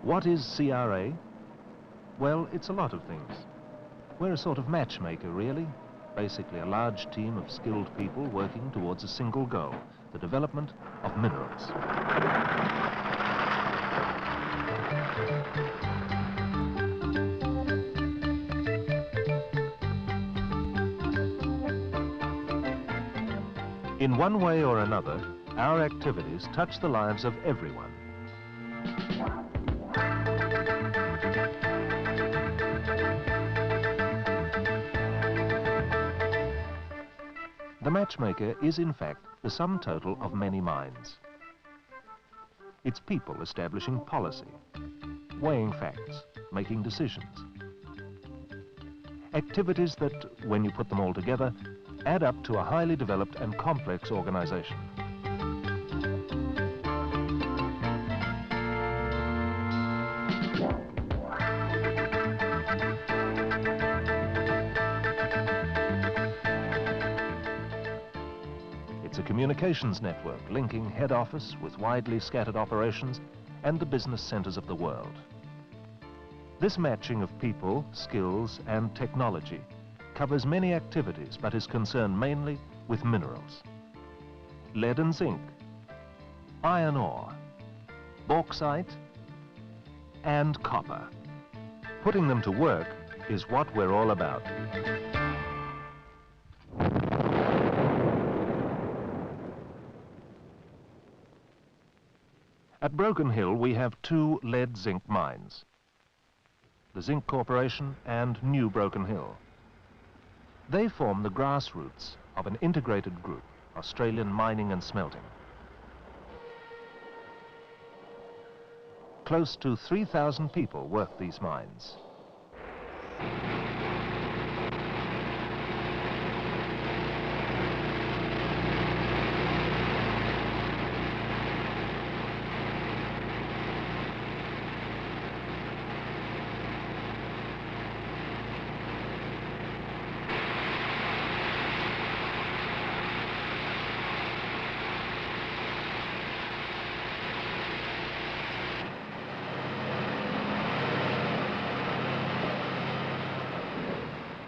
What is CRA? Well, it's a lot of things. We're a sort of matchmaker, really. Basically a large team of skilled people working towards a single goal, the development of minerals. In one way or another, our activities touch the lives of everyone. The matchmaker is, in fact, the sum total of many minds. It's people establishing policy, weighing facts, making decisions. Activities that, when you put them all together, add up to a highly developed and complex organization. It's a communications network linking head office with widely scattered operations and the business centers of the world. This matching of people, skills, and technology covers many activities but is concerned mainly with minerals. Lead and zinc, iron ore, bauxite, and copper. Putting them to work is what we're all about. At Broken Hill, we have two lead-zinc mines, the Zinc Corporation and New Broken Hill. They form the grassroots of an integrated group, Australian Mining and Smelting. Close to 3,000 people work these mines.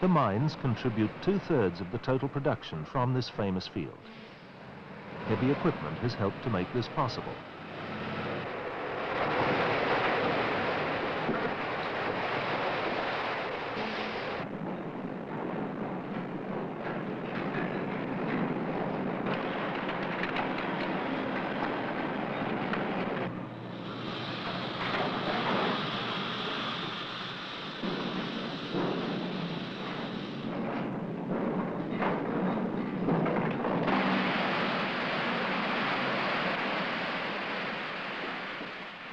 The mines contribute 2/3 of the total production from this famous field. Heavy equipment has helped to make this possible.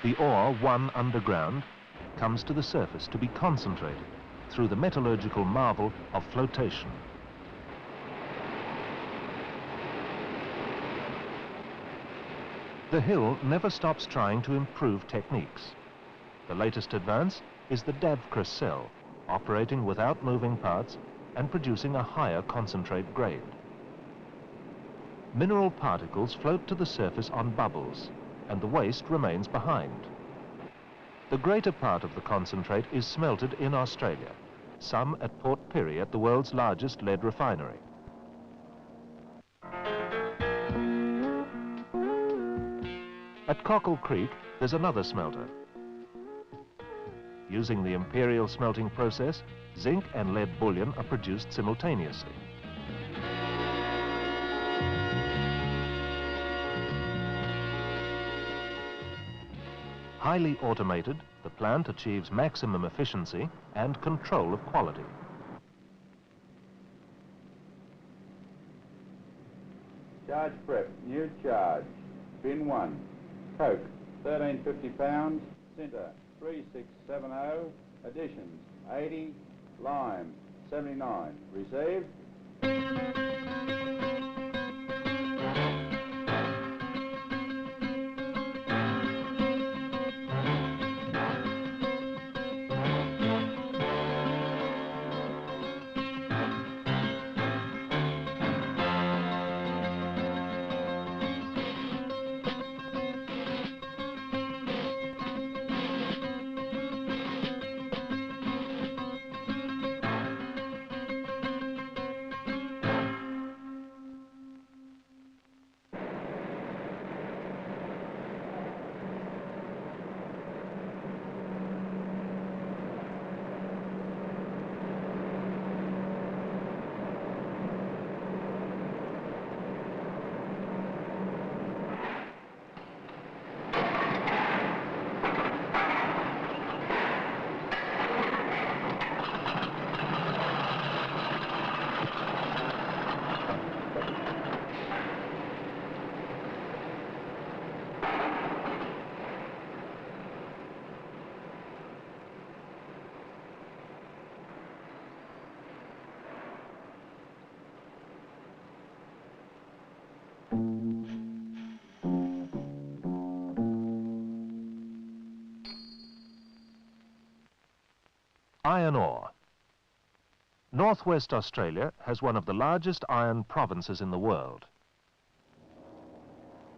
The ore won underground comes to the surface to be concentrated through the metallurgical marvel of flotation. The hill never stops trying to improve techniques. The latest advance is the Davkris cell, operating without moving parts and producing a higher concentrate grade. Mineral particles float to the surface on bubbles, and the waste remains behind. The greater part of the concentrate is smelted in Australia, some at Port Pirie at the world's largest lead refinery. At Cockle Creek, there's another smelter. Using the imperial smelting process, zinc and lead bullion are produced simultaneously. Highly automated, the plant achieves maximum efficiency and control of quality. Charge prep, new charge, bin 1, coke, 1350 pounds, sinter, 3670, additions, 80, lime, 79, received. Iron ore. Northwest Australia has one of the largest iron provinces in the world.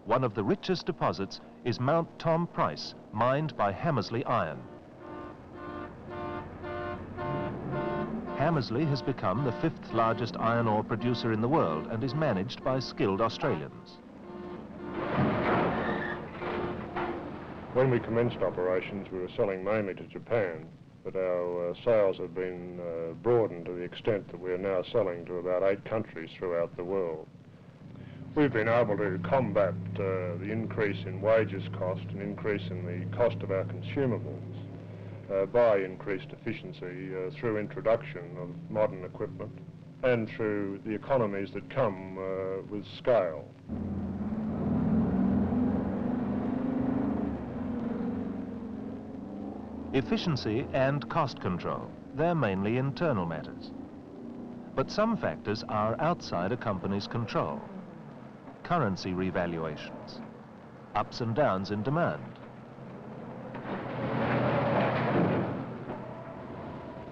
One of the richest deposits is Mount Tom Price, mined by Hamersley Iron. Hamersley has become the 5th largest iron ore producer in the world and is managed by skilled Australians. When we commenced operations, we were selling mainly to Japan, but our sales have been broadened to the extent that we are now selling to about 8 countries throughout the world. We've been able to combat the increase in wages cost and increase in the cost of our consumables by increased efficiency through introduction of modern equipment and through the economies that come with scale. Efficiency and cost control, they're mainly internal matters. But some factors are outside a company's control. Currency revaluations, ups and downs in demand.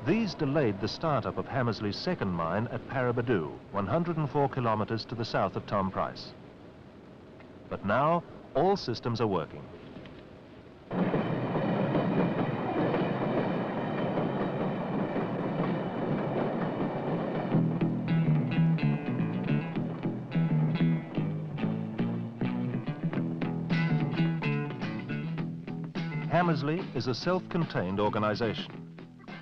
These delayed the startup of Hamersley's second mine at Paraburdoo, 104 kilometers to the south of Tom Price. But now, all systems are working. Hamersley is a self-contained organisation.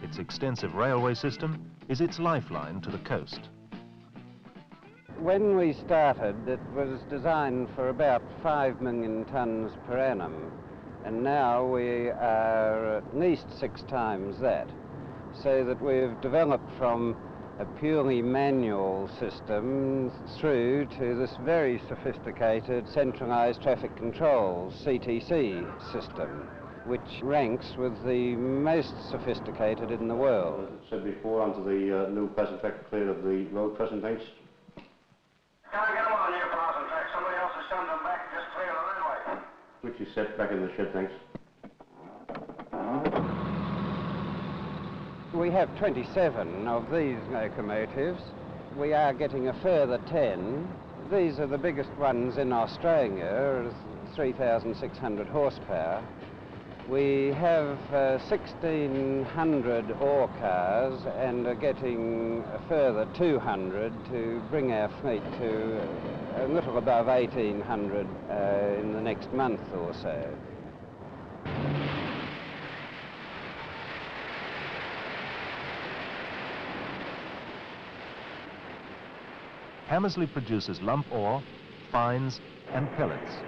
Its extensive railway system is its lifeline to the coast. When we started, it was designed for about 5 million tonnes per annum, and now we are at least 6 times that, so that we've developed from a purely manual system through to this very sophisticated centralised traffic control CTC system, which ranks with the most sophisticated in the world. As I said before, onto the new pressing track clear of the road pressing tanks. Can't get them on the new pressing track. Somebody else has sent them back, just clear the runway. Which is set back in the shed tanks. We have 27 of these locomotives. We are getting a further 10. These are the biggest ones in Australia, 3,600 horsepower. We have 1,600 ore cars and are getting a further 200 to bring our fleet to a little above 1,800 in the next month or so. Hamersley produces lump ore, fines and pellets.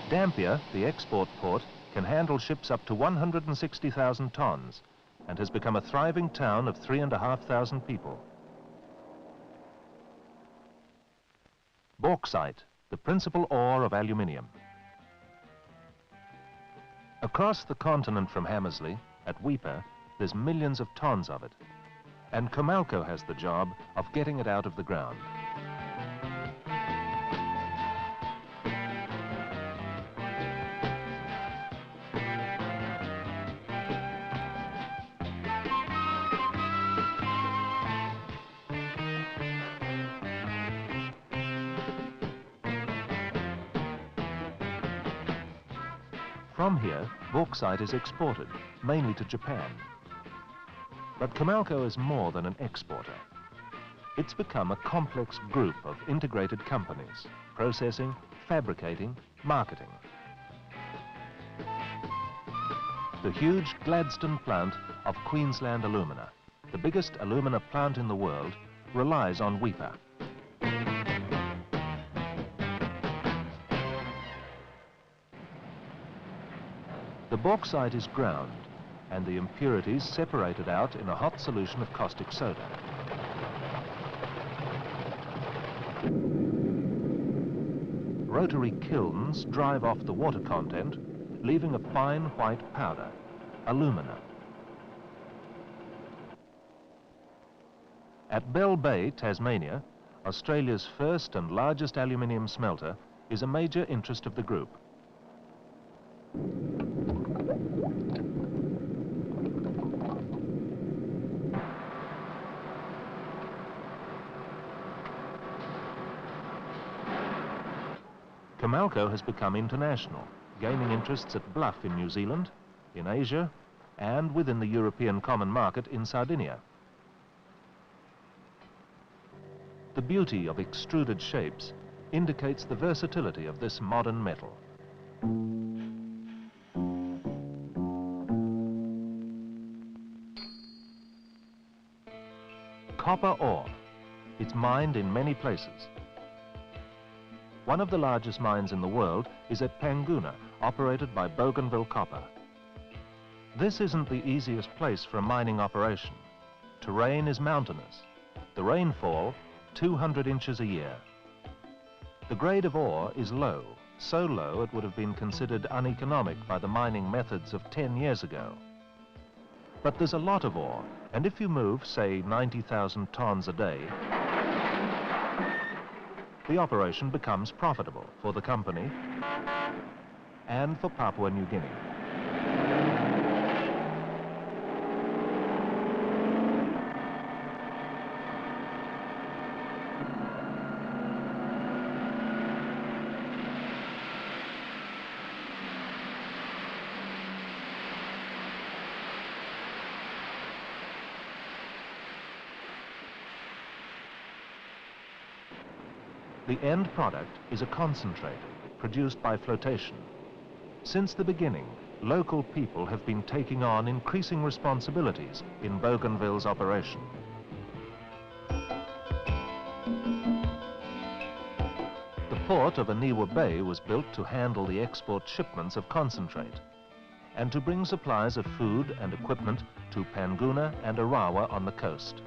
Dampier, the export port, can handle ships up to 160,000 tonnes and has become a thriving town of 3,500 people. Bauxite, the principal ore of aluminium. Across the continent from Hamersley, at Weipa, there's millions of tonnes of it. And Comalco has the job of getting it out of the ground. From here, bauxite is exported, mainly to Japan. But Comalco is more than an exporter. It's become a complex group of integrated companies, processing, fabricating, marketing. The huge Gladstone plant of Queensland Alumina, the biggest alumina plant in the world, relies on Weipa. The bauxite is ground and the impurities separated out in a hot solution of caustic soda. Rotary kilns drive off the water content, leaving a fine white powder. alumina. At Bell Bay, Tasmania, Australia's first and largest aluminium smelter is a major interest of the group. Comalco has become international, gaining interests at Bluff in New Zealand, in Asia, and within the European common market in Sardinia. The beauty of extruded shapes indicates the versatility of this modern metal. Copper ore. It's mined in many places. One of the largest mines in the world is at Panguna, operated by Bougainville Copper. This isn't the easiest place for a mining operation. Terrain is mountainous. The rainfall, 200 inches a year. The grade of ore is low, so low it would have been considered uneconomic by the mining methods of 10 years ago. But there's a lot of ore, and if you move, say, 90,000 tons a day, the operation becomes profitable for the company and for Papua New Guinea. The end product is a concentrate produced by flotation. Since the beginning, local people have been taking on increasing responsibilities in Bougainville's operation. The port of Aniwa Bay was built to handle the export shipments of concentrate and to bring supplies of food and equipment to Panguna and Arawa on the coast.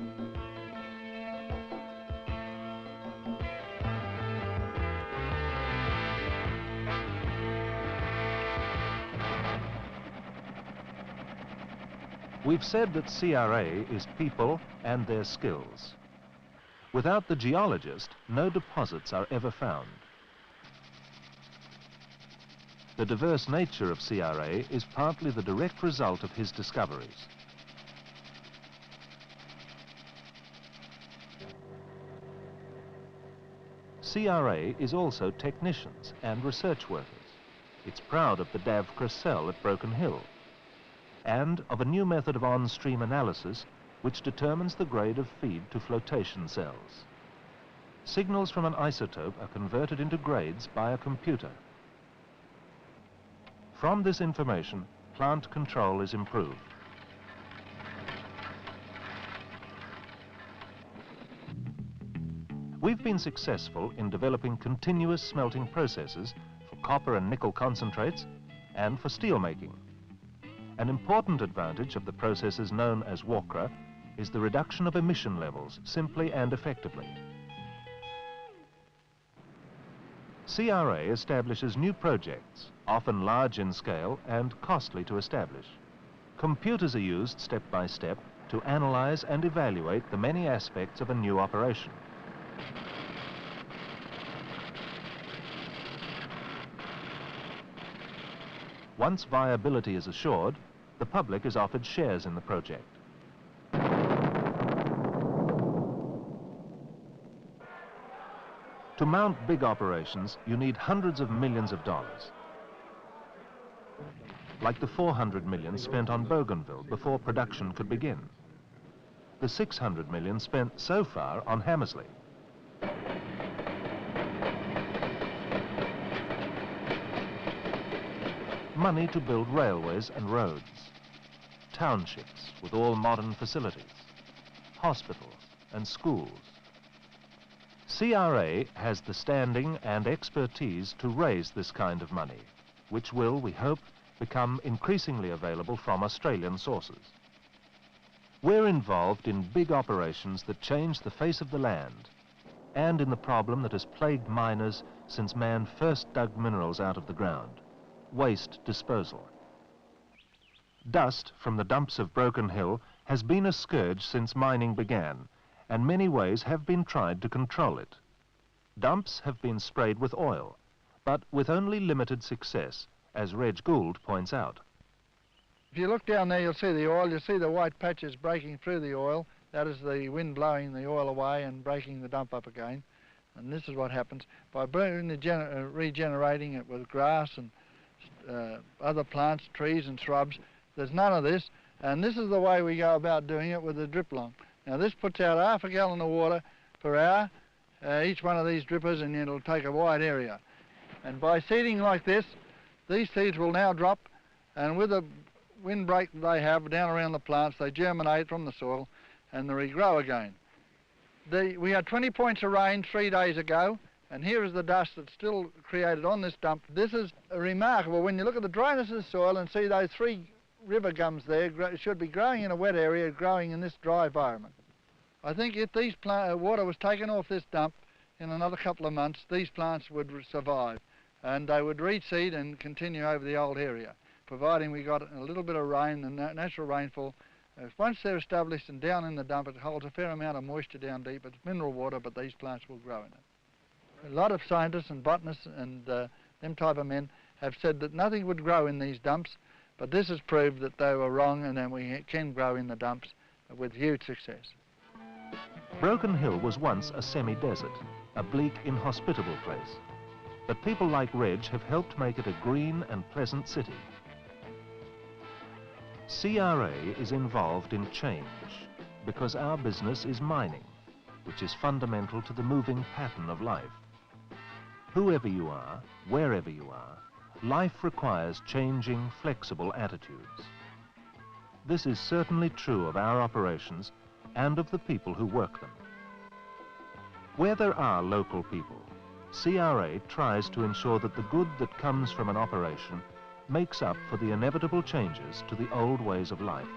We've said that CRA is people and their skills. Without the geologist, no deposits are ever found. The diverse nature of CRA is partly the direct result of his discoveries. CRA is also technicians and research workers. It's proud of the Davkra cell at Broken Hill, and of a new method of on-stream analysis which determines the grade of feed to flotation cells. Signals from an isotope are converted into grades by a computer. From this information, plant control is improved. We've been successful in developing continuous smelting processes for copper and nickel concentrates and for steel making. An important advantage of the processes known as WACRA is the reduction of emission levels simply and effectively. CRA establishes new projects, often large in scale and costly to establish. Computers are used step by step to analyze and evaluate the many aspects of a new operation. Once viability is assured, the public is offered shares in the project. To mount big operations, you need hundreds of millions of dollars. Like the 400 million spent on Bougainville before production could begin. The 600 million spent so far on Hamersley. Money to build railways and roads, townships with all modern facilities, hospitals and schools. CRA has the standing and expertise to raise this kind of money, which will, we hope, become increasingly available from Australian sources. We're involved in big operations that change the face of the land and in the problem that has plagued miners since man first dug minerals out of the ground: waste disposal. Dust from the dumps of Broken Hill has been a scourge since mining began, and many ways have been tried to control it. Dumps have been sprayed with oil, but with only limited success, as Reg Gould points out. If you look down there, you'll see the oil. You'll see the white patches breaking through the oil. That is the wind blowing the oil away and breaking the dump up again. And this is what happens. By regenerating it with grass and other plants, trees and shrubs, there's none of this. And this is the way we go about doing it with the drip long. Now this puts out half a gallon of water per hour, each one of these drippers, and it'll take a wide area. And by seeding like this, these seeds will now drop, and with the windbreak that they have down around the plants, they germinate from the soil and they regrow again. We had 20 points of rain 3 days ago, and here is the dust that's still created on this dump. This is remarkable. When you look at the dryness of the soil and see those 3 river gums there, it should be growing in a wet area, growing in this dry environment. I think if these water was taken off this dump in another couple of months, these plants would survive, and they would reseed and continue over the old area, providing we got a little bit of rain, and natural rainfall. Once they're established and down in the dump, it holds a fair amount of moisture down deep. It's mineral water, but these plants will grow in it. A lot of scientists and botanists and them type of men have said that nothing would grow in these dumps, but this has proved that they were wrong, and then we can grow in the dumps with huge success. Broken Hill was once a semi-desert, a bleak, inhospitable place. But people like Reg have helped make it a green and pleasant city. CRA is involved in change because our business is mining, which is fundamental to the moving pattern of life. Whoever you are, wherever you are, life requires changing, flexible attitudes. This is certainly true of our operations and of the people who work them. Where there are local people, CRA tries to ensure that the good that comes from an operation makes up for the inevitable changes to the old ways of life.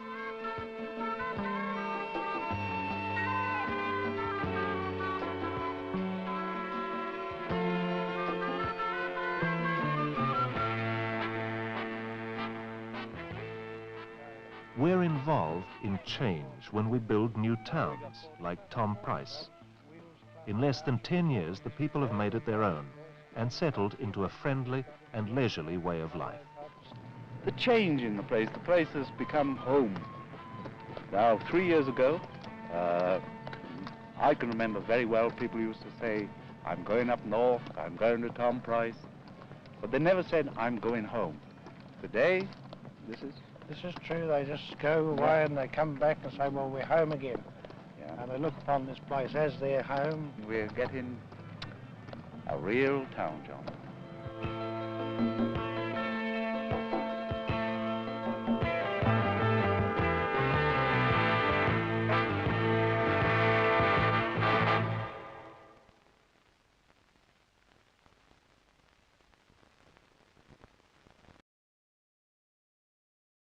We're involved in change when we build new towns, like Tom Price. In less than 10 years, the people have made it their own and settled into a friendly and leisurely way of life. The change in the place has become home. Now, 3 years ago, I can remember very well people used to say, I'm going up north, I'm going to Tom Price, but they never said, I'm going home. Today, this is true. They just go away and they come back and say, well, we're home again. Yeah. And they look upon this place as their home. We're getting a real town, John.